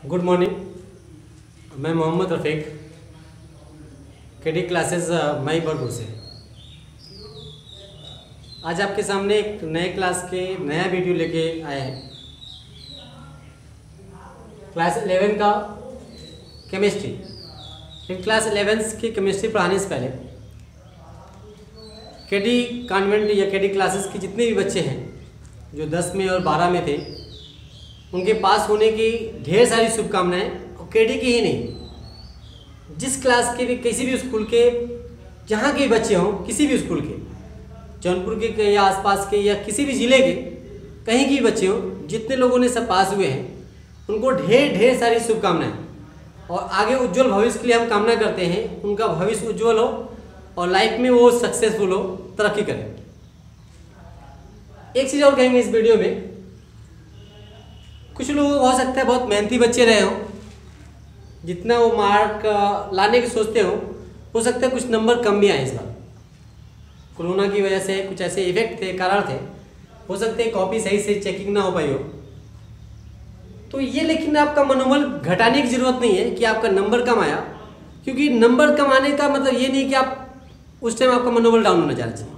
Good morning. मैं मोहम्मद रफ़ीक, KD classes मई बरगुर से। आज आपके सामने एक नए क्लास के नया वीडियो लेके आए हैं। क्लास 11 का केमिस्ट्री। इन क्लास 11 की केमिस्ट्री पढ़ाने से पहले केडी कॉन्वेंट या केडी क्लासेस के जितने भी बच्चे हैं जो 10 में और 12 में थे, उनके पास होने की ढेर सारी शुभकामनाएं। और केडी की ही नहीं, जिस क्लास के भी किसी भी स्कूल के, जहाँ के बच्चे हों, किसी भी स्कूल के, जौनपुर के या आसपास के या किसी भी ज़िले के कहीं के भी बच्चे हों, जितने लोगों ने सब पास हुए हैं, उनको ढेर सारी शुभकामनाएं। और आगे उज्जवल भविष्य के लिए हम कामना करते हैं उनका भविष्य उज्जवल हो और लाइफ में वो सक्सेसफुल हो, तरक्की करें। एक चीज़ और कहेंगे इस वीडियो में, कुछ लोगों को हो सकता है बहुत मेहनती बच्चे रहे हों, जितना वो मार्क लाने की सोचते हो सकता है कुछ नंबर कम भी आए। इस बार कोरोना की वजह से कुछ ऐसे इफेक्ट थे, कारण थे, हो सकते हैं कॉपी सही से चेकिंग ना हो पाई हो। तो ये लेकिन आपका मनोबल घटाने की ज़रूरत नहीं है कि आपका नंबर कम आया, क्योंकि नंबर कम आने का मतलब ये नहीं कि आप उस टाइम आपका मनोबल डाउन होना जाना चाहिए।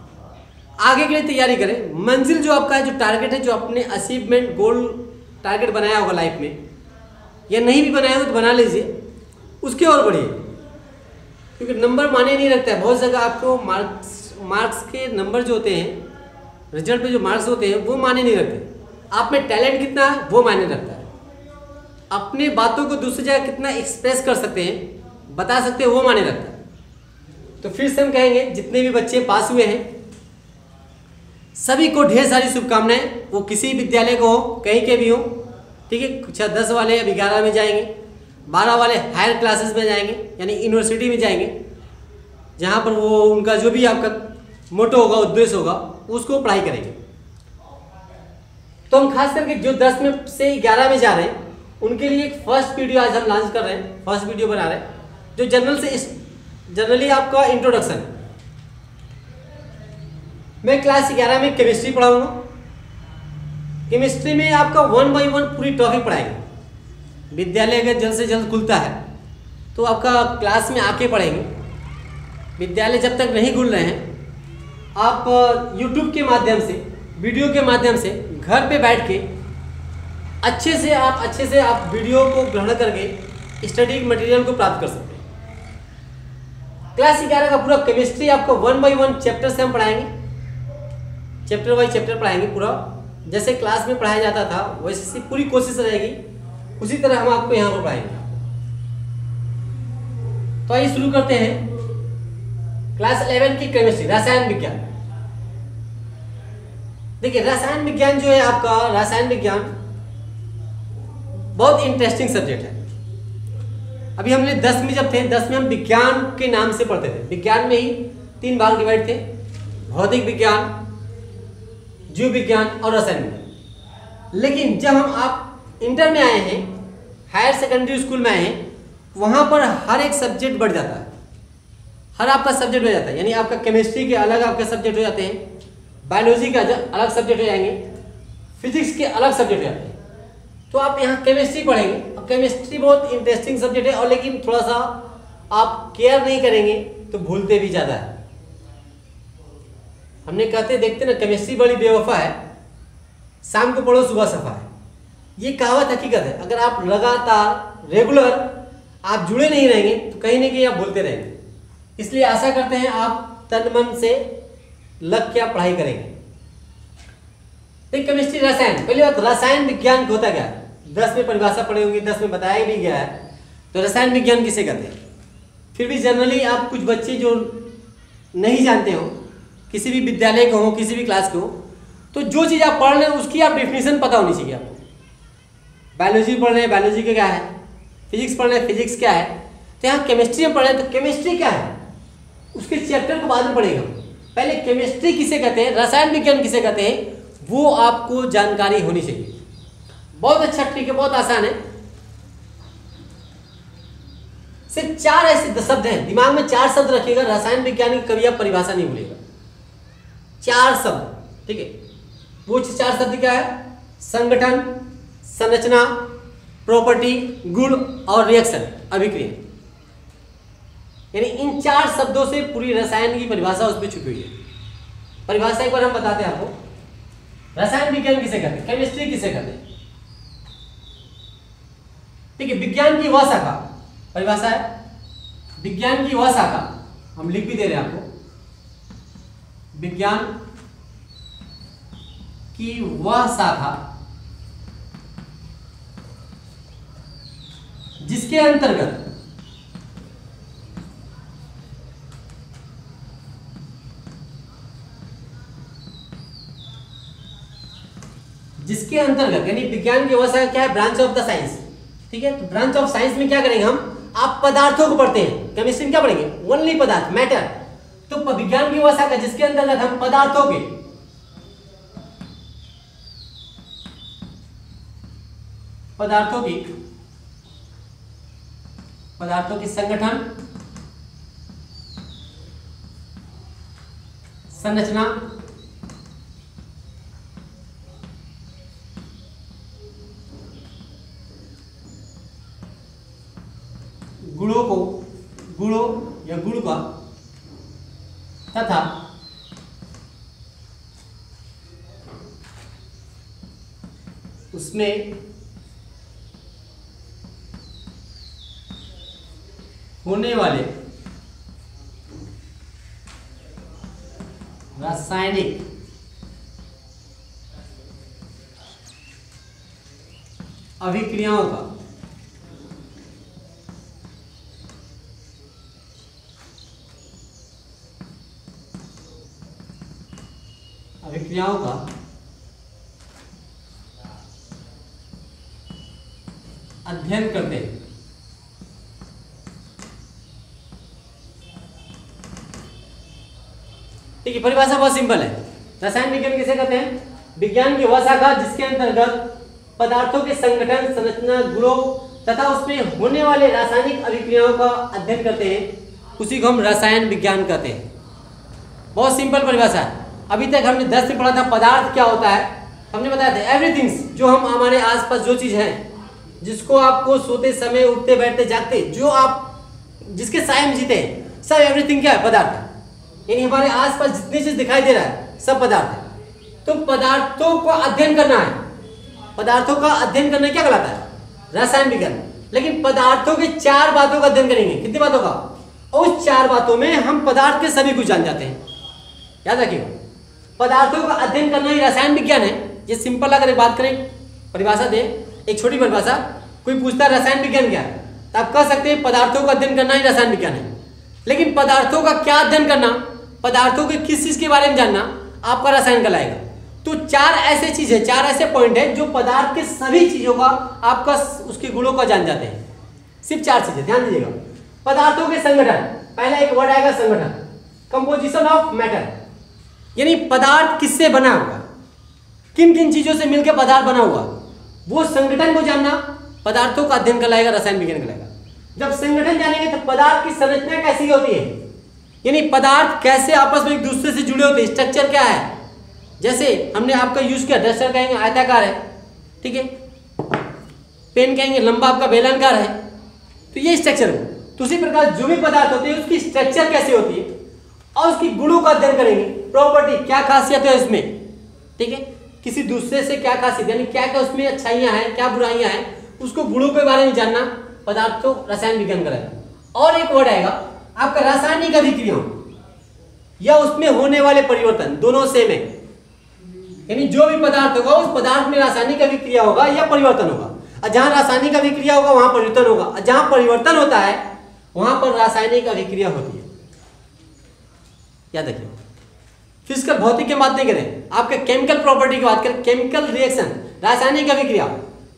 आगे के लिए तैयारी करें। मंजिल जो आपका है, जो टारगेट है, जो अपने अचीवमेंट गोल टारगेट बनाया होगा लाइफ में, या नहीं भी बनाया हो तो बना लीजिए, उसके और बढ़िए, क्योंकि नंबर माने नहीं रखता है। बहुत जगह आपको मार्क्स के नंबर जो होते हैं, रिजल्ट पे जो मार्क्स होते हैं, वो माने नहीं रखते। आप में टैलेंट कितना है वो मायने रखता है। अपने बातों को दूसरी जगह कितना एक्सप्रेस कर सकते हैं, बता सकते हैं, वो माने रखता है। तो फिर से हम कहेंगे, जितने भी बच्चे पास हुए हैं सभी को ढेर सारी शुभकामनाएं। वो किसी विद्यालय को हो, कहीं के भी हो, ठीक है। कुछ 10 वाले अब 11 में जाएंगे, 12 वाले हायर क्लासेस में जाएंगे, यानी यूनिवर्सिटी में जाएंगे, जहाँ पर वो उनका जो भी आपका मोटो होगा, उद्देश्य होगा, उसको पढ़ाई करेंगे। तो हम खास करके जो 10 में से 11 में जा रहे हैं उनके लिए एक फर्स्ट वीडियो आज हम लॉन्च कर रहे हैं, फर्स्ट वीडियो बना रहे हैं, जो जनरली आपका इंट्रोडक्शन। मैं क्लास 11 में केमिस्ट्री पढ़ाऊंगा। केमिस्ट्री में आपका 1 बाय 1 पूरी टॉपिक पढ़ाएंगे। विद्यालय अगर जल्द से जल्द खुलता है तो आपका क्लास में आके पढ़ेंगे। विद्यालय जब तक नहीं खुल रहे हैं, आप YouTube के माध्यम से, वीडियो के माध्यम से घर पे बैठ के अच्छे से आप वीडियो को ग्रहण करके स्टडी मटेरियल को प्राप्त कर सकते हैं। क्लास 11 का पूरा केमिस्ट्री आपको 1 बाय 1 चैप्टर से हम पढ़ाएंगे, चैप्टर बाय चैप्टर पढ़ाएंगे पूरा। जैसे क्लास में पढ़ाया जाता था वैसे पूरी कोशिश रहेगी, उसी तरह हम आपको यहाँ पर पढ़ाएंगे। तो आइए शुरू करते हैं क्लास 11 की केमिस्ट्री, रसायन विज्ञान। देखिए, रसायन विज्ञान जो है आपका, रसायन विज्ञान बहुत इंटरेस्टिंग सब्जेक्ट है। अभी हमने 10 में जब थे, 10 में हम विज्ञान के नाम से पढ़ते थे। विज्ञान में ही 3 भाग डिवाइड थे, भौतिक विज्ञान, जीव विज्ञान और रसायन विज्ञान। लेकिन जब आप इंटर में आए हैं, हायर सेकेंडरी स्कूल में आए हैं, वहाँ पर हर एक सब्जेक्ट बढ़ जाता है, हर आपका सब्जेक्ट हो जाता है। यानी आपका केमिस्ट्री के अलग आपके सब्जेक्ट हो जाते हैं, बायोलॉजी का अलग सब्जेक्ट हो जाएंगे, फिजिक्स के अलग सब्जेक्ट हो जाते हैं। तो आप यहाँ केमिस्ट्री पढ़ेंगे। और केमिस्ट्री बहुत इंटरेस्टिंग सब्जेक्ट है, और लेकिन थोड़ा सा आप केयर नहीं करेंगे तो भूलते भी ज़्यादा है। हमने कहते देखते ना, केमिस्ट्री बड़ी बेवफा है, शाम को पढ़ो सुबह सफा है। ये कहावत हकीकत है। अगर आप लगातार रेगुलर आप जुड़े नहीं रहेंगे तो कहीं ना कहीं आप भूलते रहेंगे। इसलिए आशा करते हैं आप तन मन से लग के आप पढ़ाई करेंगे। तो केमिस्ट्री, रसायन, पहली बात रसायन विज्ञान होता क्या है, 10 में परिभाषा पढ़े होंगे, 10 में बताया भी गया है। तो रसायन विज्ञान किसे कहते हैं? फिर भी जनरली आप कुछ बच्चे जो नहीं जानते हो, किसी भी विद्यालय के हो, किसी भी क्लास के हो, तो जो चीज़ आप पढ़ रहे हैं उसकी आप डेफिनेशन पता होनी चाहिए आपको। बायोलॉजी पढ़ रहे हैं, बायोलॉजी का क्या है, फिजिक्स पढ़ रहे हैं, फिजिक्स क्या है। तो यहाँ केमिस्ट्री में पढ़ रहे हैं तो केमिस्ट्री क्या है, उसके चैप्टर को बाद में पढ़ेगा। पहले केमिस्ट्री किसे कहते हैं, रसायन विज्ञान किसे कहते हैं, वो आपको जानकारी होनी चाहिए। बहुत अच्छा, ठीक है, बहुत आसान है। सिर्फ 4 ऐसे शब्द हैं, दिमाग में 4 शब्द रखिएगा। रसायन विज्ञान की कभी आप परिभाषा नहीं भूलिएगा, 4 शब्द, ठीक है। वो 4 शब्द क्या है? संगठन, संरचना, प्रॉपर्टी, गुण और रिएक्शन, अभिक्रिया। यानी इन 4 शब्दों से पूरी रसायन की परिभाषा उसमें छुपी हुई है। परिभाषा एक बार हम बताते हैं आपको। रसायन विज्ञान किसे कहते हैं, केमिस्ट्री किसे कहते हैं? ठीक है, विज्ञान की वह शाखा, परिभाषा है विज्ञान की वह शाखा, हम लिख भी दे रहे हैं आपको, विज्ञान की वह शाखा जिसके अंतर्गत यानी विज्ञान की व्यवस्था क्या है, ब्रांच ऑफ द साइंस। ठीक है, तो ब्रांच ऑफ साइंस में क्या करेंगे हम, आप पदार्थों को पढ़ते हैं, केमिस्ट्री में क्या पढ़ेंगे, ओनली पदार्थ, मैटर। तो विज्ञान की व्यवस्था का जिसके अंतर्गत हम पदार्थों की संगठन, संरचना, गुणों या गुण का तथा उसमें होने वाले रासायनिक अभिक्रियाओं का अध्ययन करते हैं। ठीक है, परिभाषा बहुत सिंपल है। रसायन विज्ञान किसे कहते हैं, विज्ञान की वह शाखा जिसके अंतर्गत पदार्थों के संगठन, संरचना, गुणों तथा उसमें होने वाले रासायनिक अभिक्रियाओं का अध्ययन करते हैं, उसी को हम रसायन विज्ञान कहते हैं। बहुत सिंपल परिभाषा है। अभी तक हमने 10 में पढ़ा था पदार्थ क्या होता है, हमने बताया था एवरीथिंग्स, जो हम हमारे आसपास जो चीज है, जिसको आपको सोते समय, उठते बैठते जागते, जो आप जिसके साए में जीते हैं, सब एवरीथिंग क्या है, पदार्थ है। यानी हमारे आसपास जितनी चीज दिखाई दे रहा है सब पदार्थ है। तो पदार्थों को अध्ययन करना है, पदार्थों का अध्ययन करना क्या कहलाता है, रसायन विज्ञान। लेकिन पदार्थों की 4 बातों का अध्ययन करेंगे, कितनी बातों का, और उस 4 बातों में हम पदार्थ के सभी कुछ जान जाते हैं। याद रखिएगा, पदार्थों का अध्ययन करना ही रसायन विज्ञान है। ये सिंपल अगर बात करें, परिभाषा दे, एक छोटी परिभाषा, कोई पूछता है रसायन विज्ञान क्या है, तो आप कह सकते हैं पदार्थों का अध्ययन करना ही रसायन विज्ञान है। लेकिन पदार्थों का क्या अध्ययन करना, पदार्थों के किस चीज के बारे में जानना, आपका रसायन कहलाएगा। तो 4 ऐसे चीज है, 4 ऐसे पॉइंट है जो पदार्थ के सभी चीजों का, आपका उसके गुणों का जान जाते हैं। सिर्फ 4 चीजें, ध्यान दीजिएगा। पदार्थों के संगठन, पहला एक वर्ड आएगा संगठन, कंपोजिशन ऑफ मैटर, यानी पदार्थ किससे बना हुआ, किन किन चीजों से मिलकर पदार्थ बना हुआ, वो संगठन को जानना पदार्थों का अध्ययन कहलाएगा, रसायन विज्ञान कहलाएगा। जब संगठन जानेंगे तो पदार्थ की संरचना कैसी होती है, यानी पदार्थ कैसे आपस में एक दूसरे से जुड़े होते हैं, स्ट्रक्चर क्या है। जैसे हमने आपका यूज किया, डस्टर कहेंगे आयताकार है, ठीक है, पेन कहेंगे लंबा आपका बेलनाकार है, तो ये स्ट्रक्चर है। तो उसी प्रकार जो भी पदार्थ होते हैं उसकी स्ट्रक्चर कैसे होती है और उसकी गुणों का अध्ययन करेंगे, प्रॉपर्टी क्या खासियत है उसमें, ठीक है, किसी दूसरे से क्या खासियत, यानी क्या क्या उसमें अच्छाइयां हैं, क्या बुराइयां हैं, उसको गुणों के बारे में जानना पदार्थ तो रसायन विज्ञान करेगा। और एक वर्ड आएगा आपका रासायनिक अभिक्रिया या उसमें होने वाले परिवर्तन, दोनों सेम है। यानी जो भी पदार्थ होगा उस पदार्थ में रासायनिक अभिक्रिया होगा या परिवर्तन होगा, और जहां रासायनिक अभिक्रिया होगा वहां परिवर्तन होगा, और जहां परिवर्तन होता है वहां पर रासायनिक अभिक्रिया होती है। याद रखिए, फिजिकल भौतिक की बात नहीं करें, आपके केमिकल प्रॉपर्टी की बात करें, केमिकल रिएक्शन, रासायनिक अभिक्रिया,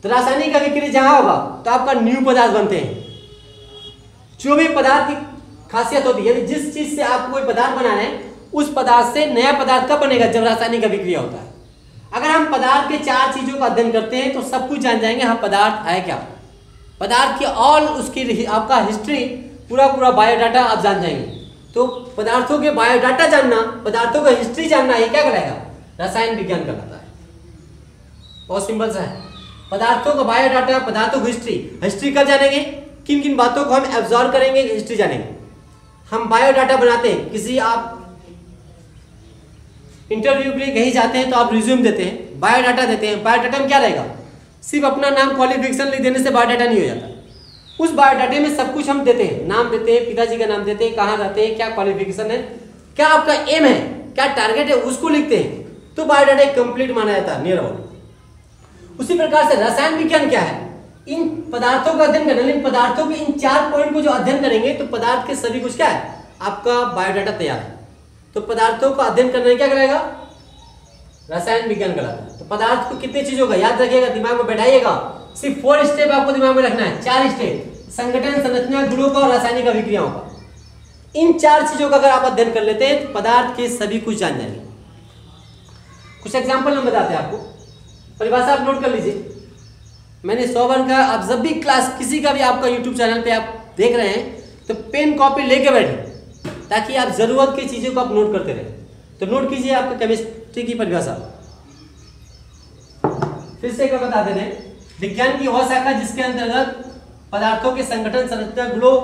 तो रासायनिक अभिक्रिया जहां होगा तो आपका न्यू पदार्थ बनते हैं। जो भी पदार्थ की खासियत होती है, यानी जिस चीज से आप कोई पदार्थ बना रहे हैं उस पदार्थ से नया पदार्थ कब बनेगा, जब रासायनिक अभिक्रिया होता है। अगर हम पदार्थ के 4 चीजों का अध्ययन करते हैं तो सब कुछ जान जाएंगे, हाँ पदार्थ है क्या, पदार्थ की ऑल उसकी आपका हिस्ट्री, पूरा पूरा बायोडाटा आप जान जाएंगे। तो पदार्थों के बायोडाटा जानना, पदार्थों का हिस्ट्री जानना, ये क्या कहलाएगा, रसायन विज्ञान कहलाता है। बहुत सिंपल सा है। पदार्थों का बायोडाटा, पदार्थों की हिस्ट्री। हिस्ट्री कब जानेंगे, किन किन बातों को हम एब्जॉर्व करेंगे, हिस्ट्री जानेंगे। हम बायोडाटा बनाते हैं, किसी आप इंटरव्यू के लिए कहीं जाते हैं तो आप रिज्यूम देते हैं, बायोडाटा देते हैं। बायोडाटा में क्या रहेगा, सिर्फ अपना नाम क्वालिफिकेशन लिख देने से बायोडाटा नहीं हो जाता। उस बायोडाटे में सब कुछ हम देते हैं, नाम देते हैं, पिताजी का नाम देते हैं, कहाँ रहते हैं, क्या क्वालिफिकेशन है, क्या आपका एम है, क्या टारगेट है, उसको लिखते हैं, तो बायोडाटा कंप्लीट माना जाता है, नियर अबाउट। उसी प्रकार से रसायन विज्ञान क्या है, इन पदार्थों का अध्ययन करना। इन पदार्थों के इन 4 पॉइंट को जो अध्ययन करेंगे तो पदार्थ के सभी कुछ क्या है, आपका बायोडाटा तैयार है। तो पदार्थों का अध्ययन करना क्या कराएगा, रसायन विज्ञान कराता है। तो पदार्थ को कितनी चीजों का याद रखिएगा, दिमाग में बैठाइएगा। सिर्फ 4 स्टेप आपको दिमाग में रखना है, 4 स्टेप, संगठन, संरचना, गुणों का और रासायनिक अभिक्रियाओं का। इन 4 चीजों का अगर आप अध्ययन कर लेते हैं तो पदार्थ के सभी कुछ जान जाएंगे। कुछ एग्जाम्पल हम बताते हैं आपको, परिभाषा आप नोट कर लीजिए। मैंने 100 बार का, आप जब भी क्लास किसी का भी आपका यूट्यूब चैनल पे आप देख रहे हैं तो पेन कॉपी लेके बैठे, ताकि आप जरूरत की चीजों को आप नोट करते रहे। तो नोट कीजिए आपका केमिस्ट्री की परिभाषा। फिर से एक बार बता दे रहे हैं, विज्ञान की वह शाखा जिसके अंतर्गत पदार्थों के संगठन, संरचना, गुणों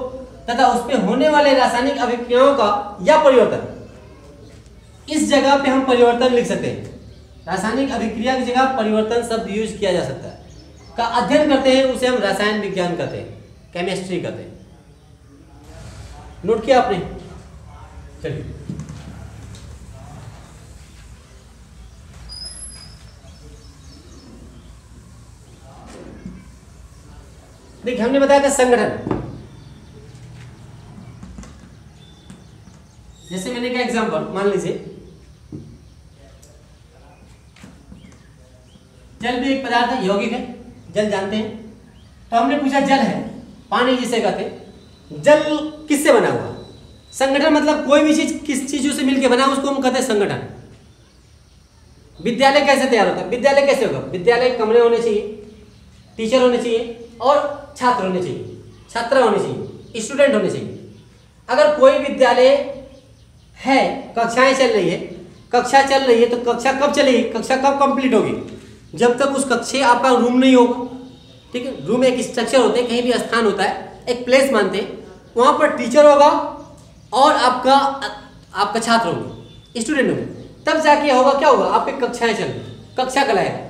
तथा उसमें होने वाले रासायनिक अभिक्रियाओं का या परिवर्तन, इस जगह पे हम परिवर्तन लिख सकते हैं, रासायनिक अभिक्रिया की जगह परिवर्तन शब्द यूज किया जा सकता है, का अध्ययन करते हैं, उसे हम रसायन विज्ञान कहते हैं, केमिस्ट्री कहते हैं। नोट किया आपने, चलिए देखिए, हमने बताया था संगठन। जैसे मैंने क्या एग्जांपल, मान लीजिए जल भी एक पदार्थ है, यौगिक है, जल जानते हैं। तो हमने पूछा जल है, पानी जिसे कहते हैं, जल किससे बना हुआ, संगठन मतलब कोई भी चीज किस चीजों से मिलकर बना उसको हम कहते हैं संगठन। विद्यालय कैसे तैयार होता है, विद्यालय कैसे होगा, विद्यालय कमरे होने चाहिए, टीचर होने चाहिए और छात्र होने चाहिए, छात्रा होने चाहिए, स्टूडेंट होने चाहिए। अगर कोई विद्यालय है, कक्षाएं चल रही है, कक्षा चल रही है, तो कक्षा कब चलेगी, कक्षा कब कंप्लीट होगी, जब तक उस कक्षा आपका रूम नहीं होगा। ठीक है, रूम एक स्ट्रक्चर होते हैं, कहीं भी स्थान होता है, एक प्लेस मानते हैं, वहां पर टीचर होगा और आपका छात्र होंगे, स्टूडेंट होंगे, तब जाके होगा क्या होगा, आपकी कक्षाएं चल रही, कक्षा कहलाएगा।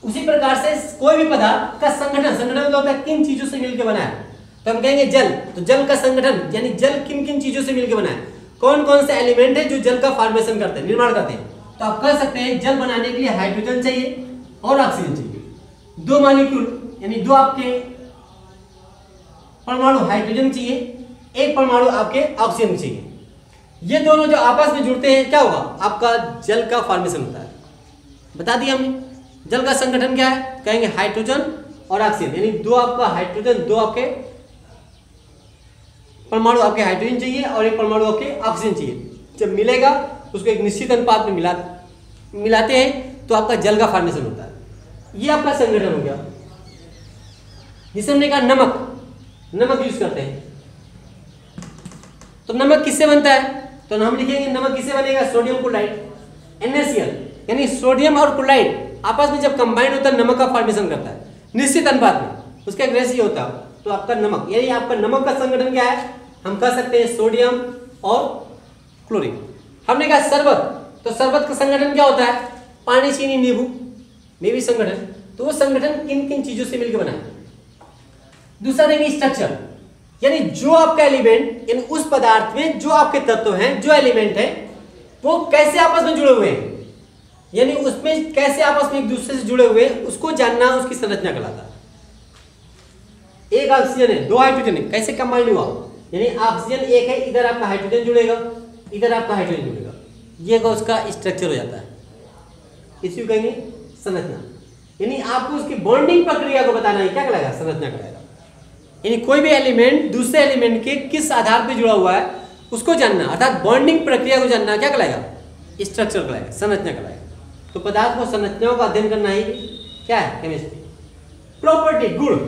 उसी प्रकार से कोई भी पदार्थ का संगठन, संगठन मतलब होता है किन चीजों से मिलकर बना है। तो हम कहेंगे जल, तो जल का संगठन यानी जल किन किन चीजों से मिलकर बना है, कौन कौन से एलिमेंट है जो जल का फॉर्मेशन करते हैं, निर्माण करते हैं। तो आप कह सकते हैं जल बनाने के लिए हाइड्रोजन चाहिए और ऑक्सीजन चाहिए, 2 मॉलिक्यूल यानी 2 आपके परमाणु हाइड्रोजन चाहिए, 1 परमाणु आपके ऑक्सीजन चाहिए। ये दोनों जो आपस में जुड़ते हैं क्या होगा, आपका जल का फॉर्मेशन होता है। बता दिया हमने जल का संगठन क्या है, कहेंगे हाइड्रोजन और ऑक्सीजन, यानी 2 आपका हाइड्रोजन, 2 आपके परमाणु आपके हाइड्रोजन चाहिए और 1 परमाणु आपके ऑक्सीजन चाहिए। जब मिलेगा उसको एक निश्चित अनुपात में मिलाते हैं तो आपका जल का फॉर्मेशन होता है। ये आपका संगठन हो गया। जिसे हमने कहा नमक यूज करते हैं, तो नमक किससे बनता है, तो हम लिखेंगे नमक किससे बनेगा, सोडियम क्लोराइड, NaCl, यानी सोडियम और क्लोराइड आपस में जब कंबाइन होता है नमक का फॉर्मेशन करता है निश्चित अनुपात में, उसका एक रेशियो होता है। तो आपका नमक, यानी आपका नमक का संगठन क्या है, हम कह सकते हैं सोडियम और क्लोरीन। हमने कहा शरबत, तो शरबत का संगठन क्या होता है, पानी, चीनी, नींबू में भी संगठन। तो वो संगठन किन किन चीजों से मिलकर बना है। दूसरा देंगे स्ट्रक्चर, यानी जो आपका एलिमेंट, यानी उस पदार्थ में जो आपके तत्व हैं, जो एलिमेंट है वो कैसे आपस में जुड़े हुए हैं, यानी उसमें कैसे आपस में एक दूसरे से जुड़े हुए हैं, उसको जानना उसकी संरचना कहलाता है। एक ऑक्सीजन है, 2 हाइड्रोजन है, कैसे कंबाइन हुआ, यानी ऑक्सीजन एक है, इधर आपका हाइड्रोजन जुड़ेगा, इधर आपका हाइड्रोजन जुड़ेगा, ये उसका स्ट्रक्चर हो जाता है, इसी को कहेंगे संरचना। यानी आपको उसकी बॉन्डिंग प्रक्रिया को बताना है, क्या कहलाएगा, संरचना कहलाएगा। यानी कोई भी एलिमेंट दूसरे एलिमेंट के किस आधार पर जुड़ा हुआ है उसको जानना, अर्थात बॉन्डिंग प्रक्रिया को जानना क्या कहलाएगा, स्ट्रक्चर कहलाएगा, संरचना कहलाएगा। तो पदार्थ को संरचनाओं का अध्ययन करना ही क्या है, केमिस्ट्री। प्रॉपर्टी, गुण,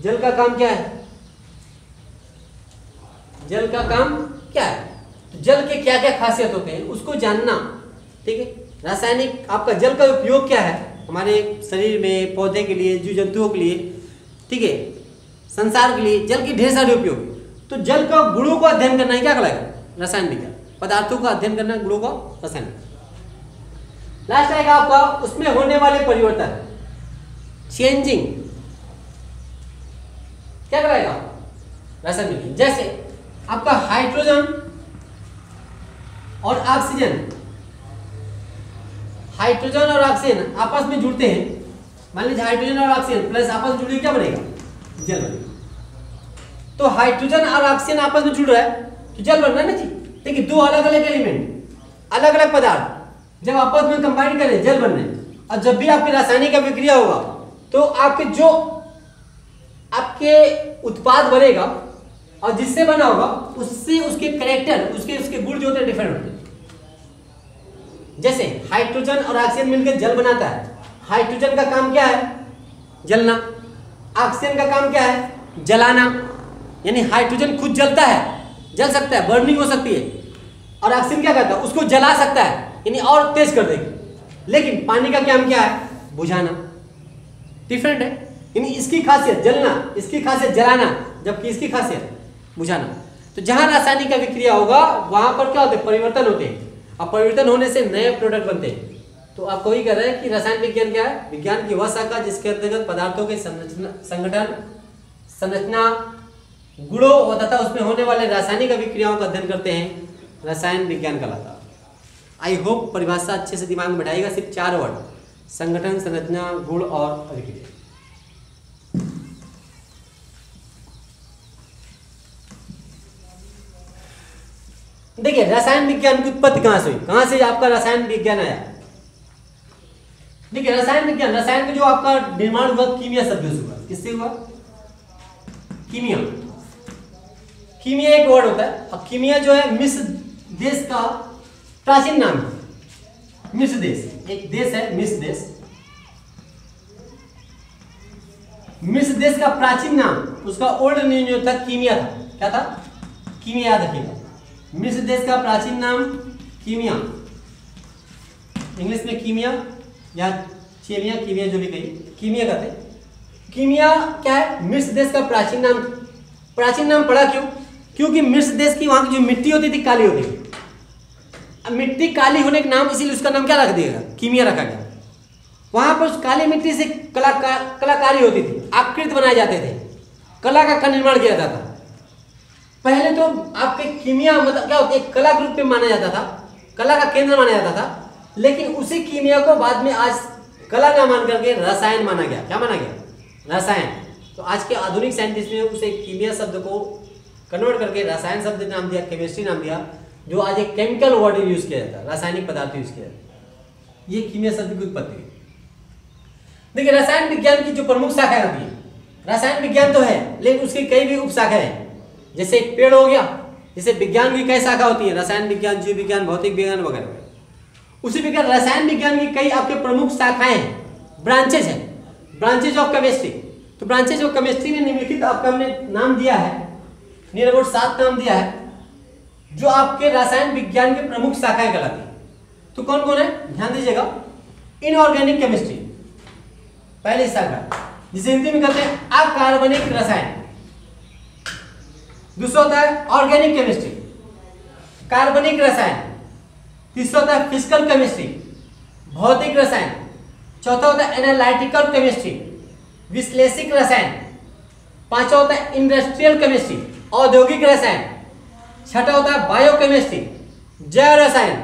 जल का काम क्या है, जल का काम क्या है, जल के क्या क्या खासियत होते हैं उसको जानना। ठीक है, रासायनिक आपका जल का उपयोग क्या है, हमारे शरीर में, पौधे के लिए, जीव जंतुओं के लिए, ठीक है, संसार के लिए जल की ढेर सारे उपयोग। तो जल का गुणों को अध्ययन करना है, क्या कहलाएगा? रसायन विज्ञान। पदार्थों का अध्ययन करना, गुणों का रसायन। लास्ट आएगा आपका उसमें होने वाले परिवर्तन, चेंजिंग, क्या कहलाएगा? रसायन विज्ञान। जैसे आपका हाइड्रोजन और ऑक्सीजन, हाइड्रोजन और ऑक्सीजन आपस में जुड़ते हैं। मान लीजिए हाइड्रोजन और ऑक्सीजन प्लस आपस में जुड़े, क्या बनेगा? जल बनेगा। तो हाइड्रोजन और ऑक्सीजन आपस में जुड़ रहा है तो जल बन रहा है ना जी। देखिए, दो अलग अलग एलिमेंट, अलग अलग पदार्थ जब आपस में कंबाइन करें, जल बन रहे हैं। और जब भी आपकी रासायनिक अभिक्रिया होगा तो आपके जो आपके उत्पाद बनेगा और जिससे बना होगा उससे उसके कैरेक्टर, उसके गुण जो होते हैं डिफरेंट होते हैं। जैसे हाइड्रोजन और ऑक्सीजन मिलकर जल बनाता है। हाइड्रोजन का काम क्या है? जलना। ऑक्सीजन का काम क्या है? जलाना। यानी हाइड्रोजन खुद जलता है, जल सकता है, बर्निंग हो सकती है। और ऑक्सीजन क्या करता है? उसको जला सकता है, यानी और तेज कर देगी। लेकिन पानी का काम क्या है? बुझाना। डिफरेंट है। यानी इसकी खासियत जलना, इसकी खासियत जलाना, जबकि इसकी खासियत बुझाना। तो जहां रासायनिक अभिक्रिया होगा वहां पर क्या होते हैं? परिवर्तन होते हैं। और परिवर्तन होने से नए प्रोडक्ट बनते हैं। तो आपको वही कह रहे हैं कि रसायन विज्ञान क्या है? विज्ञान की वह शाखा जिसके अंतर्गत पदार्थों के संगठन, संरचना, गुणों तथा उसमें होने वाले रासायनिक अभिक्रियाओं का अध्ययन करते हैं, रसायन विज्ञान कहलाता है। आई होप परिभाषा अच्छे से दिमाग में बैठाइएगा। सिर्फ 4 वर्ड, संगठन, संरचना, गुण और अभिक्रिया। देखिए, रसायन विज्ञान की उत्पत्ति कहां से हुई? कहां से आपका रसायन विज्ञान आया? देखिए, रसायन विज्ञान, रसायन का जो आपका निर्माण हुआ कीमिया शब्द से हुआ। किससे हुआ? कीमिया। कीमिया एक वर्ड होता है। और कीमिया जो है मिस्र देश का प्राचीन नाम है। मिस्र देश एक देश है, मिस्र देश। मिस्र देश का प्राचीन नाम, उसका ओल्ड नेम जो था कीमिया था। क्या था? कीमिया, याद रखिएगा। मिस्र देश का प्राचीन नाम कीमिया, इंग्लिश में कीमिया या चेमिया, कीमिया जो भी कही, कीमिया कहते हैं। कीमिया क्या है? मिस्र देश का प्राचीन नाम। प्राचीन नाम पड़ा क्यों? क्योंकि मिस्र देश की वहां की जो मिट्टी होती थी काली होती थी। अब मिट्टी काली होने के नाम, इसीलिए उसका नाम क्या रख दिया? कीमिया रखा गया। वहां पर उस काली मिट्टी से कलाकारी होती थी, आकृति बनाए जाते थे, कला का निर्माण किया जाता था। पहले तो आपके कीमिया मतलब क्या होती है? कला के रूप में माना जाता था, कला का केंद्र माना जाता था। लेकिन उसी कीमिया को बाद में आज कला ना मान करके रसायन माना गया। क्या माना गया? रसायन। तो आज के आधुनिक साइंटिस्ट ने उसे कीमिया शब्द को कन्वर्ट करके रसायन शब्द नाम दिया, केमिस्ट्री नाम दिया, जो आज एक केमिकल वर्ड यूज किया जाता है, रासायनिक पदार्थ यूज किया जाता है। ये कीमिया शब्द की उत्पत्ति है। देखिए, रसायन विज्ञान की जो प्रमुख शाखाएं होती है, रसायन विज्ञान तो है लेकिन उसकी कई भी उपशाखाएं हैं। जैसे एक पेड़ हो गया, जैसे विज्ञान की कई शाखा होती है, रसायन विज्ञान, जीव विज्ञान, भौतिक विज्ञान वगैरह। उसी प्रकार रसायन विज्ञान की कई आपके प्रमुख शाखाएं हैं, ब्रांचेज हैं, ब्रांचेज ऑफ केमिस्ट्री। तो ब्रांचेज ऑफ केमिस्ट्री में निम्नलिखित आपका हमने नाम दिया है, नियर अबाउट 7 नाम दिया है, जो आपके रसायन विज्ञान की प्रमुख शाखाएं कहलाती है। तो कौन कौन है? ध्यान दीजिएगा। इनऑर्गेनिक केमिस्ट्री पहली शाखा, जिसे हिंदी में कहते हैं अकार्बनिक रसायन। दूसरा होता है ऑर्गेनिक केमिस्ट्री, कार्बनिक रसायन। तीसरा होता है फिजिकल केमिस्ट्री, भौतिक रसायन। चौथा होता है एनालिटिकल केमिस्ट्री, विश्लेषिक रसायन। पांचवा होता है इंडस्ट्रियल केमिस्ट्री, औद्योगिक रसायन। छठा होता है बायोकेमिस्ट्री, जैव रसायन।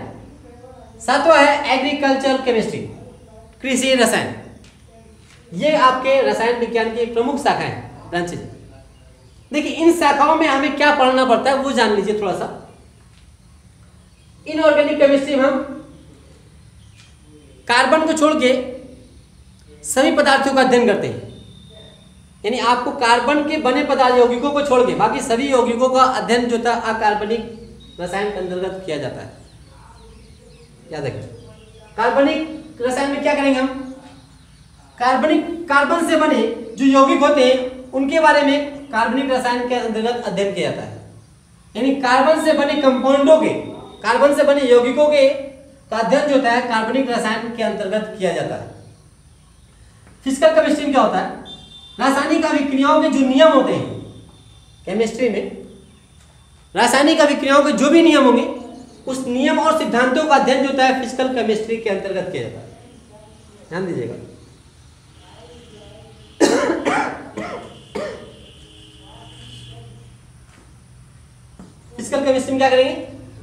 सातवां है एग्रीकल्चर केमिस्ट्री, कृषि रसायन। ये आपके रसायन विज्ञान की एक प्रमुख शाखा है, ब्रांचेज। देखिए, इन शाखाओं में हमें क्या पढ़ना पड़ता है वो जान लीजिए थोड़ा सा। इनऑर्गेनिक केमिस्ट्री में हम कार्बन को छोड़ के सभी पदार्थों का अध्ययन करते हैं। यानी आपको कार्बन के बने पदार्थ यौगिकों को छोड़ के बाकी सभी यौगिकों का अध्ययन जो था अकार्बनिक रसायन के अंतर्गत किया जाता है। याद रखिए, कार्बनिक रसायन में क्या करेंगे हम? कार्बन से बने जो यौगिक होते हैं उनके बारे में कार्बनिक रसायन के अंतर्गत अध्ययन किया जाता है। यानी कार्बन से बने कंपाउंडों के, कार्बन से बने यौगिकों के का अध्ययन जो होता है कार्बनिक रसायन के अंतर्गत किया जाता है। फिजिकल केमिस्ट्री में क्या होता है, रासायनिक अभिक्रियाओं के जो नियम होते हैं केमिस्ट्री में, रासायनिक अभिक्रियाओं के जो भी नियम होंगे उस नियम और सिद्धांतों का अध्ययन जो होता है फिजिकल केमिस्ट्री के अंतर्गत किया जाता है। ध्यान दीजिएगा। फिजिकल केमिस्ट्री में क्या करेंगे,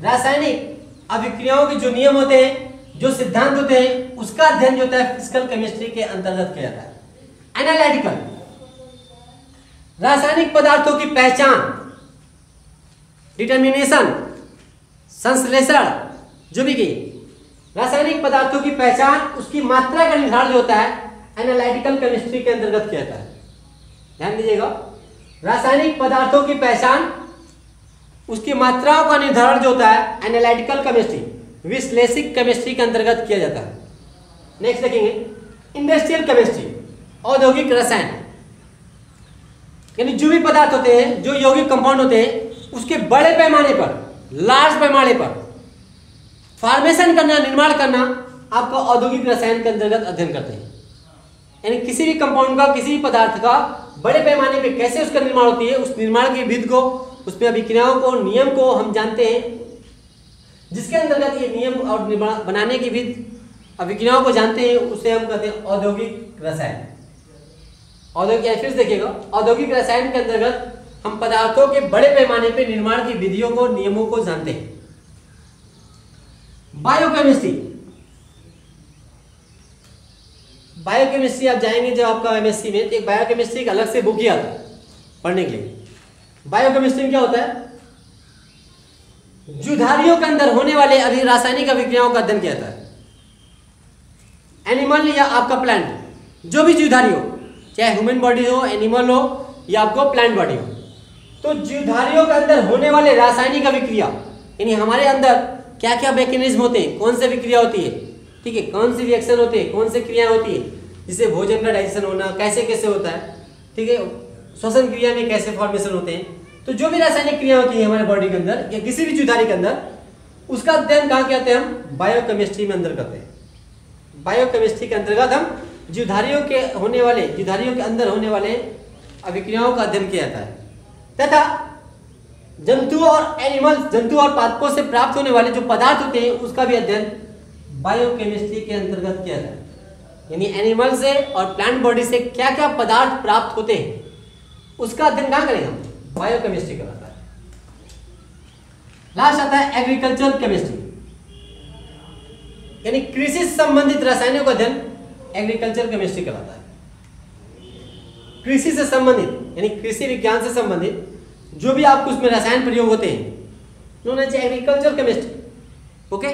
रासायनिक अभिक्रियाओं के जो नियम होते हैं, जो सिद्धांत होते हैं, उसका अध्ययन जो होता है फिजिकल केमिस्ट्री के अंतर्गत किया जाता है। एनालिटिकल, रासायनिक पदार्थों की पहचान, डिटर्मिनेशन, संश्लेषण, जो भी की रासायनिक पदार्थों की पहचान, उसकी मात्रा का निर्धारण जो होता है एनालिटिकल केमिस्ट्री के अंतर्गत किया जाता है। ध्यान दीजिएगा, रासायनिक पदार्थों की पहचान, उसकी मात्राओं का निर्धारण जो होता है एनालिटिकल केमिस्ट्री, विश्लेषिक केमिस्ट्री के अंतर्गत किया जाता है। नेक्स्ट देखेंगे इंडस्ट्रियल केमिस्ट्री, औद्योगिक रसायन, यानी जो भी पदार्थ होते हैं, जो यौगिक कंपाउंड होते हैं, उसके बड़े पैमाने पर, लार्ज पैमाने पर फॉर्मेशन करना, निर्माण करना आपका औद्योगिक रसायन के अंतर्गत अध्ययन करते हैं। यानी किसी भी कंपाउंड का, किसी भी पदार्थ का बड़े पैमाने पे कैसे उसका निर्माण होती है, उस निर्माण की विधि को, उसमें अभिक्रियाओं को, नियम को हम जानते हैं, जिसके अंतर्गत ये नियम और निर्माण बनाने की विधि, अभिक्रियाओं को जानते हैं, उसे हम कहते हैं औद्योगिक रसायन। औद्योगिक, फिर देखिएगा, औद्योगिक रसायन के अंतर्गत हम पदार्थों के बड़े पैमाने पे निर्माण की विधियों को, नियमों को जानते हैं। बायोकेमिस्ट्री, बायोकेमिस्ट्री आप जाएंगे जब आपका एमएससी में, तो एक बायोकेमिस्ट्री का अलग से बुक ही आता है पढ़ने के लिए। बायोकेमिस्ट्री में क्या होता है, जीवधारियों के अंदर होने वाले रासायनिक अभिक्रियाओं का अध्ययन किया जाता है। एनिमल या आपका प्लांट, जो भी जीवधारी हो, चाहे ह्यूमन बॉडी हो, एनिमल हो या आपको प्लांट बॉडी हो, तो जीवधारियों के अंदर होने वाले रासायनिक अभिक्रिया, यानी हमारे अंदर क्या क्या मैकेनिज्म होते हैं, कौन सी अभिक्रिया होती है, ठीक है, कौन सी रिएक्शन होते हैं, कौन सी क्रिया होती है, जिससे भोजन का डाइजेशन होना कैसे कैसे होता है, ठीक है, श्वसन क्रिया में कैसे फॉर्मेशन होते हैं। तो जो भी रासायनिक क्रिया होती है हमारे बॉडी के अंदर या किसी भी जीवधारी के अंदर, उसका अध्ययन कहाँ करते हैं हम, बायोकेमिस्ट्री में अंदर करते हैं। बायोकेमिस्ट्री के अंतर्गत हम जीवधारियों के होने वाले, जीवधारियों के अंदर होने वाले अभिक्रियाओं का अध्ययन किया जाता है, तथा जंतु और एनिमल्स, जंतु और पादपों से प्राप्त होने वाले जो पदार्थ होते हैं, उसका भी अध्ययन बायोकेमिस्ट्री के अंतर्गत किया जाता है। यानी एनिमल से और प्लांट बॉडी से क्या क्या पदार्थ प्राप्त होते हैं, उसका अध्ययन कहाँ करेंगे हम, बायोकेमिस्ट्री कराता है। लास्ट आता है एग्रीकल्चर केमिस्ट्री, यानी कृषि से संबंधित रसायनों का अध्ययन एग्रीकल्चर केमिस्ट्री कराता है। कृषि से संबंधित, यानी कृषि विज्ञान से संबंधित जो भी आपको उसमें रसायन प्रयोग होते हैं, उन्होंने एग्रीकल्चर केमिस्ट्री। ओके,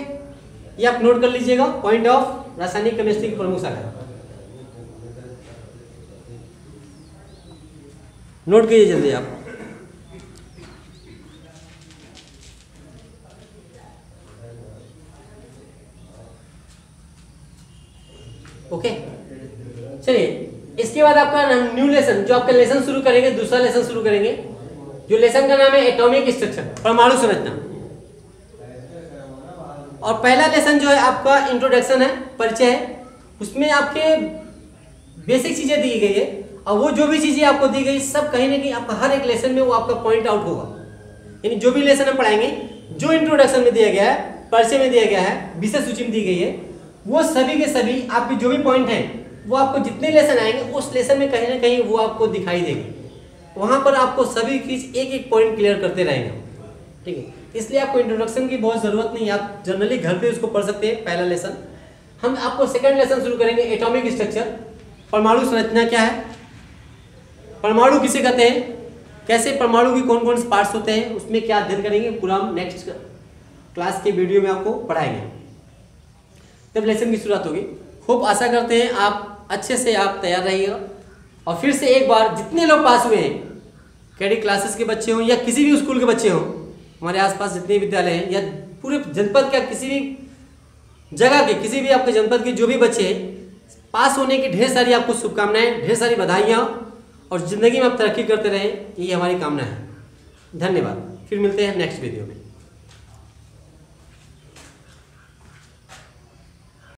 ये आप नोट कर लीजिएगा, पॉइंट ऑफ रासायनिक केमिस्ट्री की प्रमुख शाखा, नोट कीजिए जल्दी आप। ओके, चलिए इसके बाद आपका न्यू लेसन, जो आपका लेसन शुरू करेंगे, दूसरा लेसन शुरू करेंगे, जो लेसन का नाम है एटॉमिक स्ट्रक्चर, परमाणु संरचना। और पहला लेसन जो है आपका इंट्रोडक्शन है, परिचय है, उसमें आपके बेसिक चीजें दी गई है, और वो जो भी चीजें आपको दी गई सब कहीं ना कहीं आपका हर एक लेसन में वो आपका पॉइंट आउट होगा। यानी जो भी लेसन हम पढ़ाएंगे, जो इंट्रोडक्शन में दिया गया है, परिचय में दिया गया है, विषय सूची में दी गई है, वो सभी के सभी आपके जो भी पॉइंट हैं, वो आपको जितने लेसन आएंगे उस लेसन में कहीं ना कहीं वो आपको दिखाई देगी। वहां पर आपको सभी चीज एक एक पॉइंट क्लियर करते रहेंगे, ठीक है। इसलिए आपको इंट्रोडक्शन की बहुत जरूरत नहीं है, आप जनरली घर पे उसको पढ़ सकते हैं। पहला लेसन हम आपको सेकंड लेसन शुरू करेंगे, एटॉमिक स्ट्रक्चर, परमाणु संरचना क्या है, परमाणु किसे कहते हैं, कैसे परमाणु की कौन कौन से पार्ट्स होते हैं, उसमें क्या अध्ययन करेंगे, पूरा हम नेक्स्ट क्लास के वीडियो में आपको पढ़ाएंगे, तब लेसन की शुरुआत होगी। खूब आशा करते हैं आप अच्छे से आप तैयार रहिएगा। और फिर से एक बार जितने लोग पास हुए हैं, कैडी क्लासेस के बच्चे हों या किसी भी स्कूल के बच्चे हों, हमारे आसपास जितने विद्यालय हैं या पूरे जनपद के किसी भी जगह के, किसी भी आपके जनपद के जो भी बच्चे हैं, पास होने की ढेर सारी आपको शुभकामनाएं, ढेर सारी बधाइयाँ, और ज़िंदगी में आप तरक्की करते रहें, ये हमारी कामना है। धन्यवाद, फिर मिलते हैं नेक्स्ट वीडियो में।